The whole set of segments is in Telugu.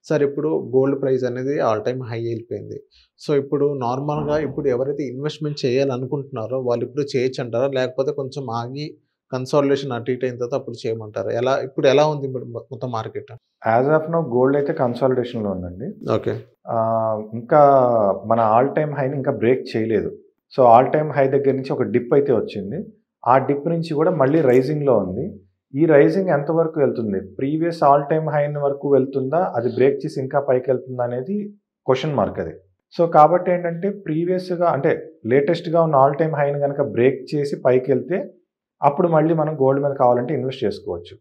సార్ ఇప్పుడు గోల్డ్ ప్రైస్ అనేది ఆల్ టైమ్ హై ఎళ్ళిపోయింది. సో, ఇప్పుడు నార్మల్‌గా ఇప్పుడు ఎవరైతే ఇన్వెస్ట్‌మెంట్ చేయాలనుకుంటున్నారో వాళ్ళిప్పుడు చేయొచ్చంటారా? లేకపోతే కొంచెం ఆగి కన్సాలిడేషన్ అటు ఇటు అయిన తర్వాత అప్పుడు చేయమంటారా? ఇప్పుడు ఎలా ఉంది ఇప్పుడు మొత్తం market? As of now gold అయితే కన్సాలిడేషన్‌లో ఉందండి. ఓకే. ఇంకా మన ఆల్ టైమ్ హైని ఇంకా బ్రేక్ చేయలేదు. సో, ఆల్ టైమ్ హై దగ్గర నుంచి ఒక డిప్ అయితే వచ్చింది. ఆ డిప్ నుంచి కూడా మళ్ళీ రైజింగ్‌లో ఉంది. ఈ రైజింగ్ ఎంతవరకు వెళ్తుంది? ప్రీవియస్ ఆల్ టైమ్ హైని వరకు వెళ్తుందా? అది బ్రేక్ చేసి ఇంకా పైకెళ్తుందా అనేది క్వెషన్ మార్క్ అది. సో, కాబట్టి ఏంటంటే ప్రీవియస్‌గా అంటే లేటెస్ట్‌గా ఉన్న ఆల్ టైమ్ హైని గనక బ్రేక్ చేసి పైకెళ్తే అప్పుడు మళ్ళీ మనం గోల్డ్ మీద కావాలంటే ఇన్వెస్ట్ చేసుకోవచ్చు.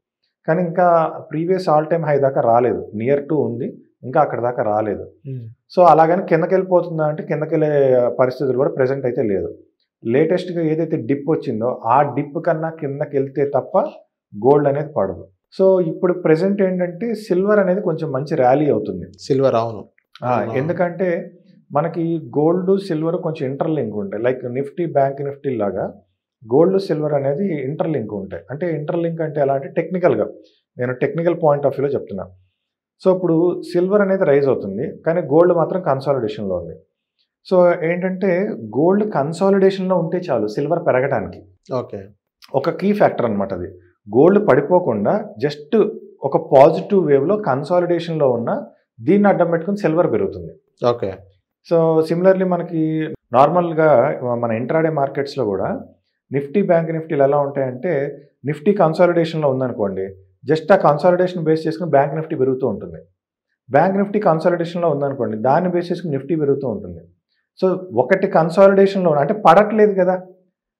కానీ ఇంకా ప్రీవియస్ ఆల్ టైమ్ హై దాకా రాలేదు. నియర్ టు ఉంది. ఇంకా అక్కడి దాకా రాలేదు. సో, అలాగని కిందకెళ్ళిపోతుందా అంటే కిందకెళ్ళే పరిస్థితులు కూడా ప్రెజెంట్ అయితే లేదు. లేటెస్ట్‌గా ఏదైతే డిప్ వచ్చిందో ఆ డిప్ కన్నా కిందకెళ్తే తప్ప గోల్డ్ అనేది పడదు. సో, ఇప్పుడు ప్రెజెంట్ ఏంటంటే సిల్వర్ అనేది కొంచెం మంచి ర్యాలీ అవుతుంది. సిల్వర్ అవును. ఎందుకంటే మనకి గోల్డ్, సిల్వర్ కొంచెం ఇంటర్‌లింక్ ఉంటాయి. లైక్ నిఫ్టీ, బ్యాంక్ నిఫ్టీ లాగా గోల్డ్, సిల్వర్ అనేది ఇంటర్‌లింక్ ఉంటాయి. అంటే ఇంటర్‌లింక్ అంటే ఎలా అంటే టెక్నికల్‌గా నేను టెక్నికల్ పాయింట్ ఆఫ్ వ్యూలో చెప్తున్నా. సో, ఇప్పుడు సిల్వర్ అనేది రైజ్ అవుతుంది. కానీ గోల్డ్ మాత్రం కన్సాలిడేషన్‌లో ఉంది. సో, ఏంటంటే గోల్డ్ కన్సాలిడేషన్‌లో ఉంటే చాలు సిల్వర్ పెరగటానికి. ఓకే. ఒక కీ ఫ్యాక్టర్ అనమాట అది. గోల్డ్ పడిపోకుండా జస్ట్ ఒక పాజిటివ్ వేవ్‌లో కన్సాలిడేషన్‌లో ఉన్న దీన్ని అడ్డం పెట్టుకొని సిల్వర్ పెరుగుతుంది. ఓకే. సో, సిమిలర్‌లీ మనకి నార్మల్‌గా మన ఇంట్రాడే మార్కెట్స్‌లో కూడా నిఫ్టీ, బ్యాంక్ నిఫ్టీలు ఎలా ఉంటాయంటే నిఫ్టీ కన్సాలిడేషన్‌లో ఉందనుకోండి. జస్ట్ ఆ కన్సాలిడేషన్ బేస్ చేసుకొని బ్యాంక్ నిఫ్టీ పెరుగుతూ ఉంటుంది. బ్యాంక్ నిఫ్టీ కన్సాలిడేషన్‌లో ఉందనుకోండి. దాన్ని బేస్ చేసుకొని నిఫ్టీ పెరుగుతూ ఉంటుంది. సో, ఒకటి కన్సాలిడేషన్‌లో అంటే పడట్లేదు కదా!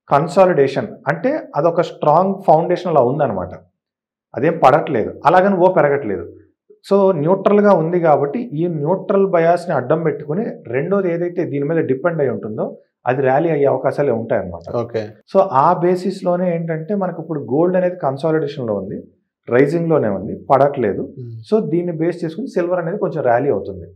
కన్సాలిడేషన్ అంటే అదొక స్ట్రాంగ్ ఫౌండేషన్ అలా ఉందన్నమాట. అదేం పడట్లేదు. అలాగని పెరగట్లేదు. సో, న్యూట్రల్‌గా ఉంది కాబట్టి ఈ న్యూట్రల్ బయాస్‌ని అడ్డం పెట్టుకొని రెండోది ఏదైతే దీని మీద డిపెండ్ అయ్యి ఉంటుందో అది ర్యాలీ అయ్యే అవకాశాలే ఉంటాయన్నమాట. ఓకే. సో, ఆ బేసిస్‌లోనే ఏంటంటే మనకిప్పుడు గోల్డ్ అనేది కన్సాలిడేషన్‌లో ఉంది. రైజింగ్‌లోనే ఉంది. పడట్లేదు. సో, దీన్ని బేస్ చేసుకొని సిల్వర్ అనేది కొంచెం ర్యాలీ అవుతుంది.